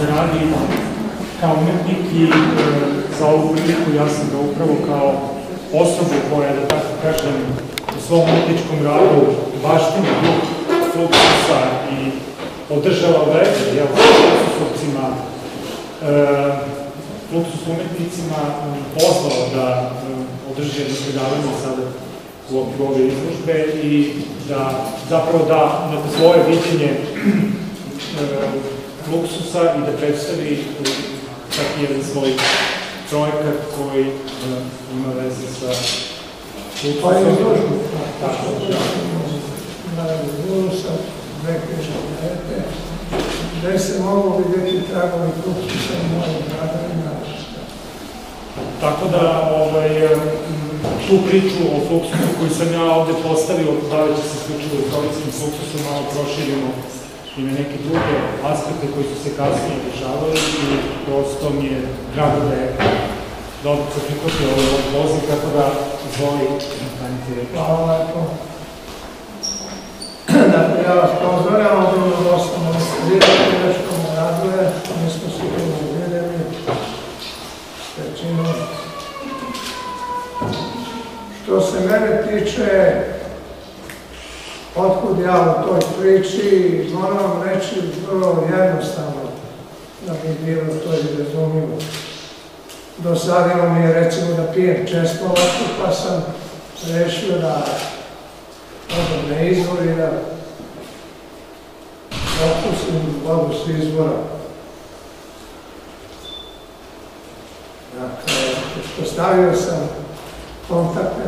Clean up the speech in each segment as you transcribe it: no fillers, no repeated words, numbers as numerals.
zaradi kao umetnik i za ovu priliku ja sam ga upravo kao osobu koja, da tako kažem, u svom umetničkom radu baštini duh Fluxusa i održava veze, Fluxus umetnicima pozvao da održi jedno predavanje sada u okviru ove izložbe i da zapravo da svoje viđenje Fluxusa i da predstavi čak jedan svoj projekat koji ima veze sa Fluxusom. Pa je izložbu, tako da Fluxusa, neke želete, gde se mogu vidjeti tragovi Fluxusa u mojim radovima. Tako da tu priču o Fluxusu koju sam ja ovde postavio, baveći se isključivo istorijskim Fluxusom, malo proširimo i na neke druge aspekte koji su se kasnije dešavali i prosto mi je drago da je dobro se prihvatio ovaj poziv, tako da izvoli Taniti reći. Hvala lepo. Dakle, ja vas pozdravljam, ovdje dosta možda ste vidjeli, nešto me raduje, mi smo sigurno vidjeli većinu. Što se mene tiče, otkud ja u toj priči, moram vam reći vrlo jednostavno da bi bilo to i razumljivo. Dosadilo mi je recimo da pijem često ovako, pa sam rešio da odem na izvor i da opustim vodu s izvora. Dakle, uspostavio sam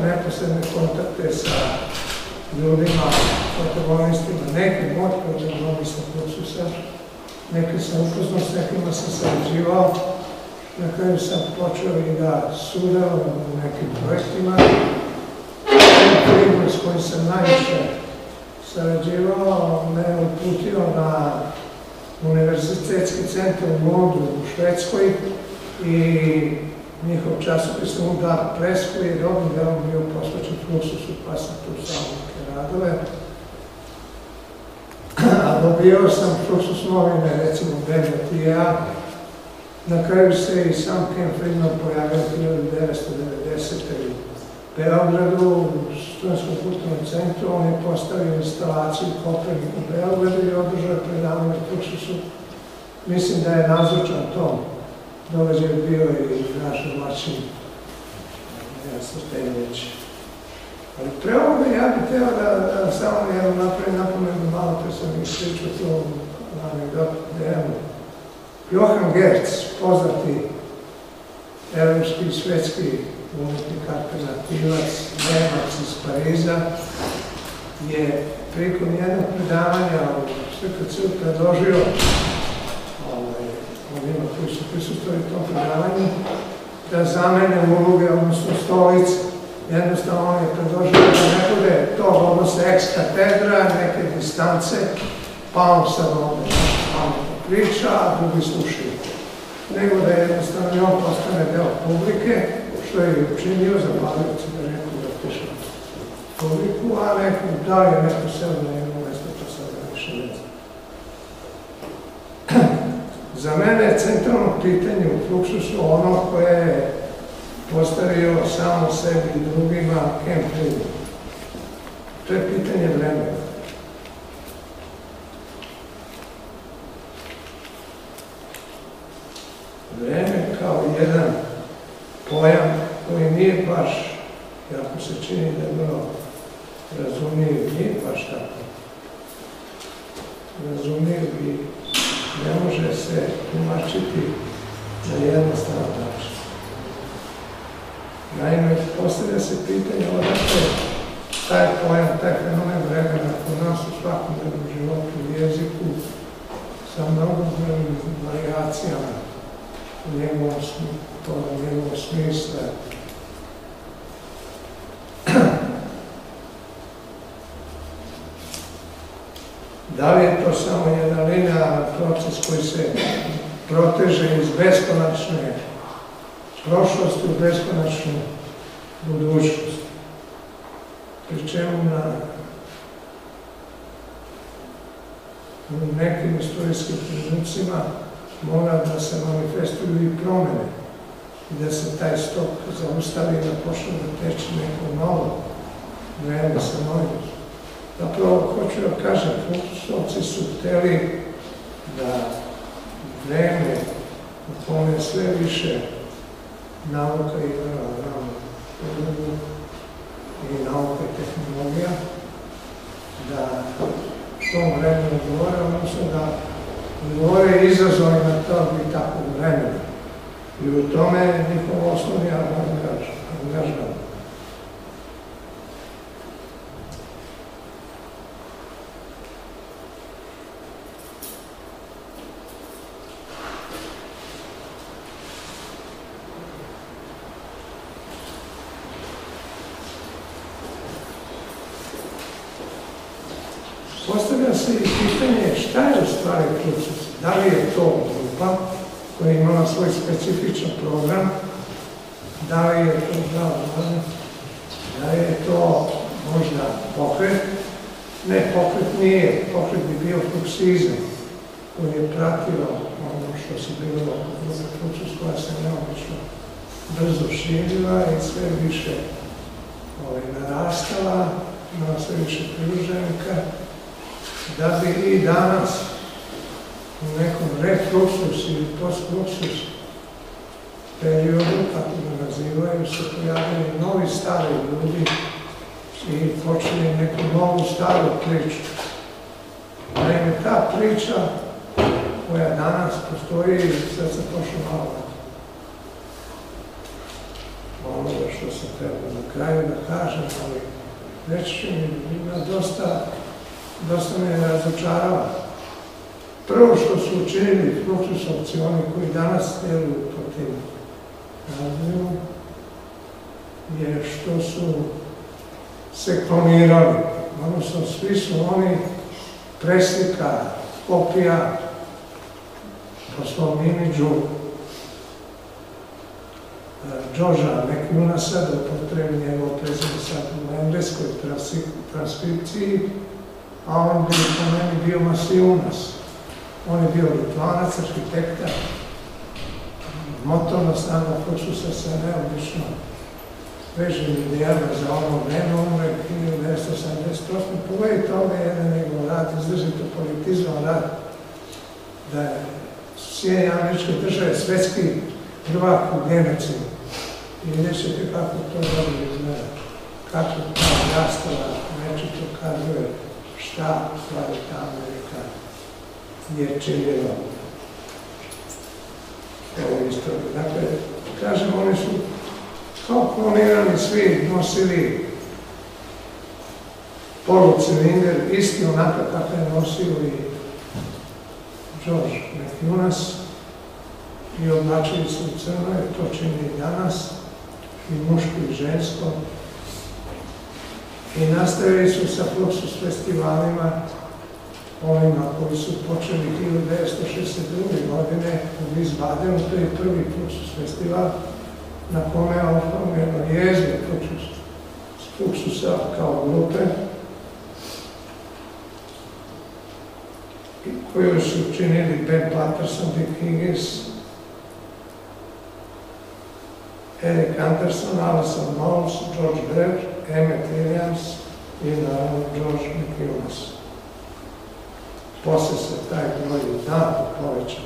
neposredne kontakte sa ljudima, protagonistima, nekim od protagonista Fluxusa, neke sam upoznao, s nekima sam sarađivao, na kraju sam počeo i da sudjelujem u nekim projektima. Film s kojim sam najviše sarađivao me uputio na univerzitetski centar u Lundu u Švedskoj i njihov časopis Lundar Press koji je dobrim delom bio posvećen Fluxusu, pa sam tu sam neke radove. A dobio sam Fluxus novine, recimo BMT-a. Na kraju se i sam Ken Friedman pojavio 1990. u Beogradu, u Studentskom kulturnom centru. On je postavio instalaciju Kopernik u Beogradu i održao predavanje u Fluxusu. Mislim da je nazočan tom događaju bio i naš domaćin Srtenjević. Ali pre ovoga ja bih hteo da samo jednom napravim napomenu, malo pre sam ih pričao tu anegdotu Dejanu. Johann Gerz, poznati evropski i svetski umetnik alternativac, Nemac iz Pariza, je prilikom jednog predavanja u SKC-u predložio onima koji su prisustvovali tom predavanju, da zamene uloge, odnosno stolice. Jednostavno on je predložio da ne bude to odnosno ex katedra, neke distance, pa on sad ovdje priča, a drugi slušaju. Nego da jednostavno i on postane deo publike, što je učinio, zabavljajući da neko da piše publiku, a neko da je neko selo na jedno mesto, to sada više ne znam. Za mene je centralno pitanje u Fluxusu ono koje je postavio samo sebi i drugima Ken Friedman. To je pitanje vremena. Vreme kao jedan pojam koji nije baš, jako se čini da je vrlo razumljiv, nije baš tako. Razumljiv i ne može se tumačiti na jednostavan način. Naime, postavlja se pitanje odakle taj pojam, taj fenomen vremena kod nas u svakodnevnom životu i jeziku sa mnogobrojnim varijacijama u njegovom smislu. Da li je to samo jedan linearan proces koji se proteže iz beskonačne prošlosti u beskonačnu budućnost? Pri čemu u nekim istorijskim trenucima mora da se manifestuju i promene i da se taj stok zaustavi i da počne da teče neko novo vreme sa novim. Zapravo, hoću da kažem, Fluxusovci su hteli da vreme u kome sve više nauka igra ravno ulogu i nauka i tehnologija, da tom vremenu odgovore, odnosno da odgovore izazovima tog i takvog vremena. I u tome je njihov osnovni angažman. Postavlja se i pitanje šta je u stvari Fluxus. Da li je to grupa koja je imala svoj specifičan program, da li je to da je to možda pokret. Ne, pokret nije. Pokret bi bio fluksizam koji je pratio ono što se bilo grupa Fluxus koja se neobično brzo širila i sve više narastala, imala sve više priruženika, da bi i danas u nekom refluxus ili postfluxus periodu, kako ga nazivaju, se pojavili novi stari ljudi i počeli neku novu staru priču. Naime, ta priča koja danas postoji, sad se pošlo malo onoga što se treba na kraju da kažem, ali reći ću mi, ima dosta me razočarava. Prvo što su učinili Fluxusovci, oni koji danas djeluju po tim razvojima, je što su se klonirali. Odnosno, svi su oni preslika, kopija po svom imidžu Georgea McManuse, da upotrebi njegov prezime sad u engleskoj transkripciji, a on bi po meni bio Masijunas. On je bio Litvanac, arhitekta. Motorna snaga Fluxusa se neobično veže milijardno za ono vreme, ono je 1978. Pogledajte ovdje jedan njegov rad, izdržito politizovan rad, da su Sjedinjene Američke Države svetski prvak u genocidu. I vidjet ćete kako to dobro izgleda, kako ta rastava nečito kazuje šta u stvari ta Amerika je činila ovu istoriju. Dakle, kažem, oni su kao klonirani svi nosili polucilinder, isti onako kako je nosio i George McManus, i oblačili se u crno, jer to čini i danas, i muško i žensko. I nastavili su sa Fluxus festivalima, onima koji su počeli 1962. godine u Wiesbadenu, to je prvi Fluxus festival, na kome je oformljeno jezgro Fluxusa kao grupe, koju su činili Ben Patterson, Dick Higgins, Eric Anderson, Alison Knowles, George Baird, Emmett Williams i naravno George McManus. Posle se taj broj znatno povećao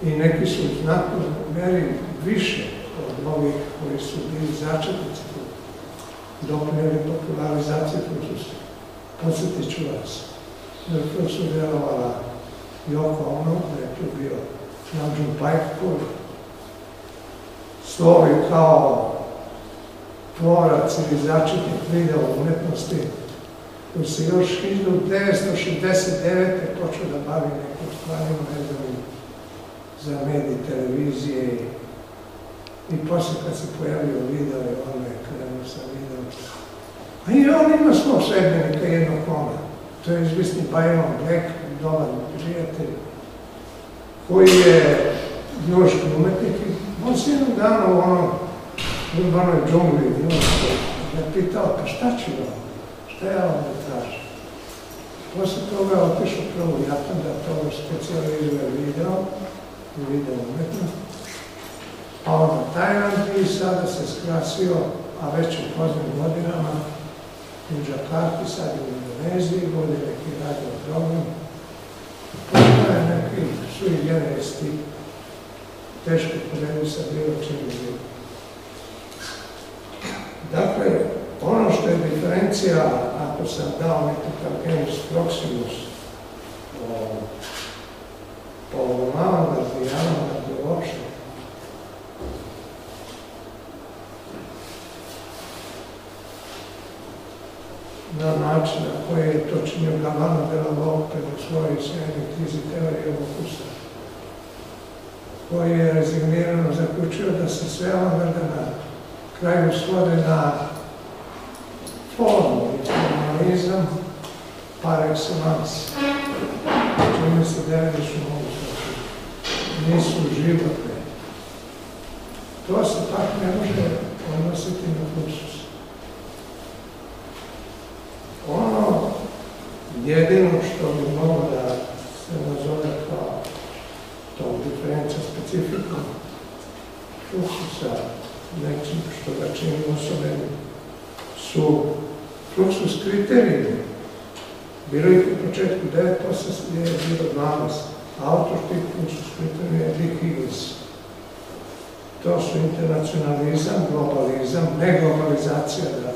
i neki su u znatnoj meri više od ovih koji su bili začetnici doprinijeli popularizaciji Fluxusa. Podsjetit ću vas da je tu sudjelovala Yoko Ono, da je tu bio Namjoon Paik, slovi kao tvorac ili začetnik video umetnosti, koji se još 1969. počeo da bavi nekim stvarima vezanim za medij, televizije i posle kad se pojavio video, on je krenuo sa videom. A i on ima svog sredbenika jednog kona. To je izvisni Byron Black, dobar prijatelj, koji je njoški umetnik i on se jednog dana u onom urbanoj džungli je pitao, pa šta ću ovo? Šta ja ovdje tražim? Posle toga je otišao prvo u Japan da to specijalizuje video i video umetnost. A onda Tajland i sada se skrasio, a već u poznim godinama u Džakarti, sad u Indoneziji, vodi neki radio program. To je neki sui generis tip, teško podeli sa bilo čim bilo. Dakle, ono što je diferencija, ako sam dao nekakav genus proximus po avangard i avangard uopšte, na način na koji je to činio Gabbana de la Volpe u svojoj sjajnoj knjizi Teorije opusa, koji je rezignirano zaključio da se sve avangarde na kraju svode na formu i formalizam par excellence, čime se delimično mogu shvatiti. Nisu životne. To se pak ne može odnositi na Fluxus. Ono jedino što bi moglo da se nazove kao tom diferencija specifikom Fluxusa, nečim što ga čini osobenim, su Fluxus kriterijumi. Bilo ih u početku 9, posle je bilo 12. Autor tih Fluxus kriterijuma je Dick Higgins. To su internacionalizam, globalizam, ne globalizacija, da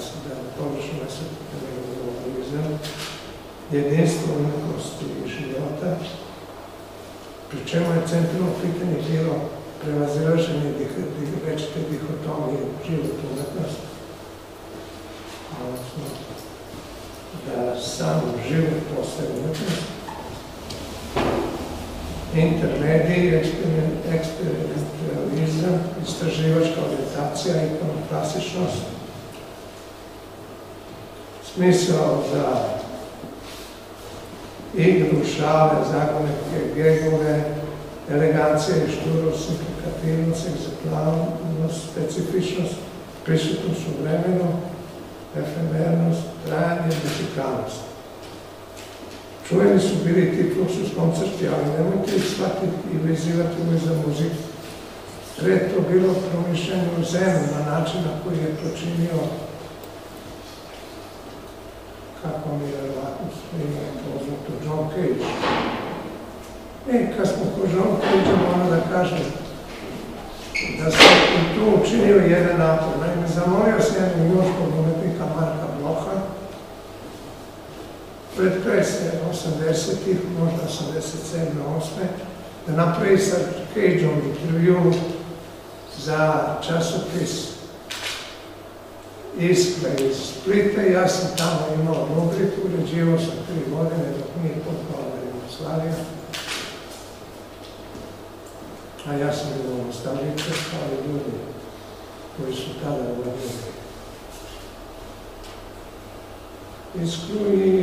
površno ne se globalizam, jedinstvo umetnosti i života, pri čemu je centralno pitanje bilo prevazilaženje večite dihotomije život umetnost, odnosno da sam život postaje umetnost, intermedij, eksperimentalizam, istraživačka orijentacija, ikonoklasičnost, smisao za igru, šale, zagonetke, gegove, elegancija i šturost, simplikativnost, egzemplarnost, specifičnost, prisutnost u vremenu, efemernost, trajanje, muzikalnost. Čuveni su bili ti Fluxus koncerti, ali nemojte ih shvatiti i vezivati za muziku. Pre je to bilo promišljanje u zemlju na način na koji je to činio, kako mi je verovatno svima poznato, John Cage. Kad smo ko John Cage, moram da kažem da sam tu učinio jedan napor. Naime, zamolio sam jednog njujorškog umetnika Marka Blocha, pred kraj se 80-ih, možda 87. 8. da napravi sa Cageom intervju za časopis Iskra iz Splita i ja sam tamo imao rubriku, uređivao sam 3 godine dok nije potpala Jugoslavija. A ja sam bilo nostalgičar, ali ljudi koji su tada vodili Iskru i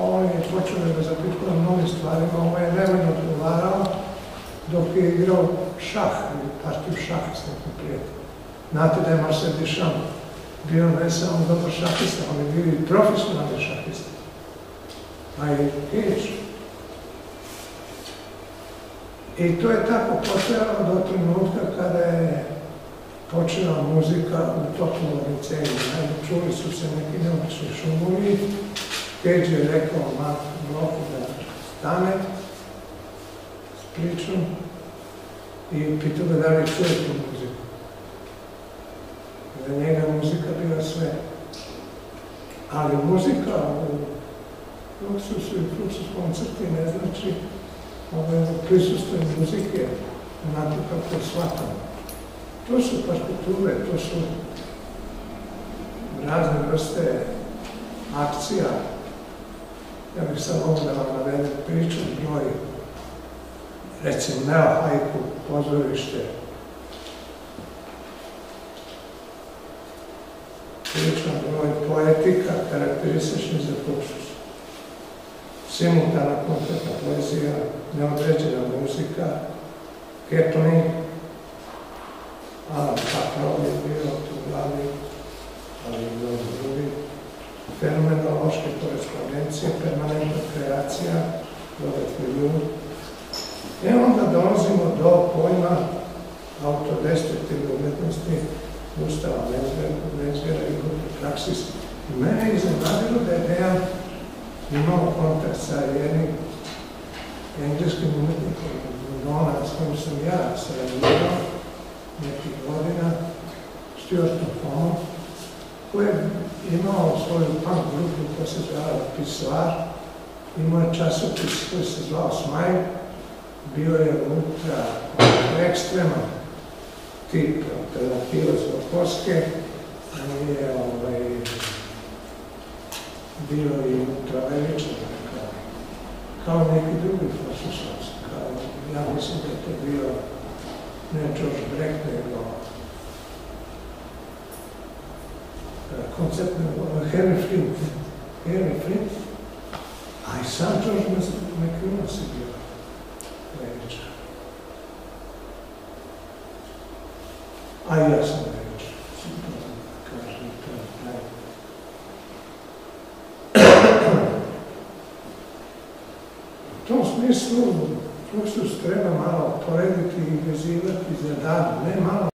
on je počeo da ga zapitkao na mnogim stvarima. Ovo je nevoljno odgovarao dok je igrao šah ili partiju šaha s nekim prijateljem. Znate da je Marcel Duchamp bio ne samo dobar šahista, on je bio i profesionalni šahista. A i Cage. I to je tako postojalo do trenutka kada je počela muzika u totalnom liceju. Čuli su se neki neobični šumovi. Cage je rekao Marku Blochu da stane s pričom i pitao ga da li čuje tu muziku. Za njega muzika bila sve. Ali muzika u Fluxusu i Fluxus koncerti ne znači prisustvo muzike onako kako shvatamo. To su partituve, to su razne vrste akcija. Ja bih sad mogu da vam navedem priču, broj, recimo Neo Haiku, pozorište. Pričan broj poetika, karakteristični za Fluxus. Simultana konkretna poezija, neodređena muzika, Kepling, Alan Pakrov je bio tu glavni, ali i mnogo drugi, fenomenološke korespondencije, permanentna kreacija, Robert Williams, Onda dolazimo do pojma autodestruktivne umetnosti, Gustava Metzgera i grupe Praksis. Mene je iznenadilo da je Dejan imao kontakt sa jednim engleskim umetnikom Londona, s kojim sam ja sarađivao nekih godina, Stuartom Fomom, koji je imao svoju punk grupu koja se zvala Pisoar, imao je časopis koji se zvao Smile, bio je ultra ekstreman tip alternativa Zlokovske, ali je bio i ultralevičan, kao neki drugi fašišovci. Ja mislim da je to bio ne George Brecht, nego konceptno Henry Flint, a i sam George McCunas je bio levičar. A i ja sam levičar, kažem to je taj. U tom smislu Fluxus treba malo porediti i vezivati za dan, ne malo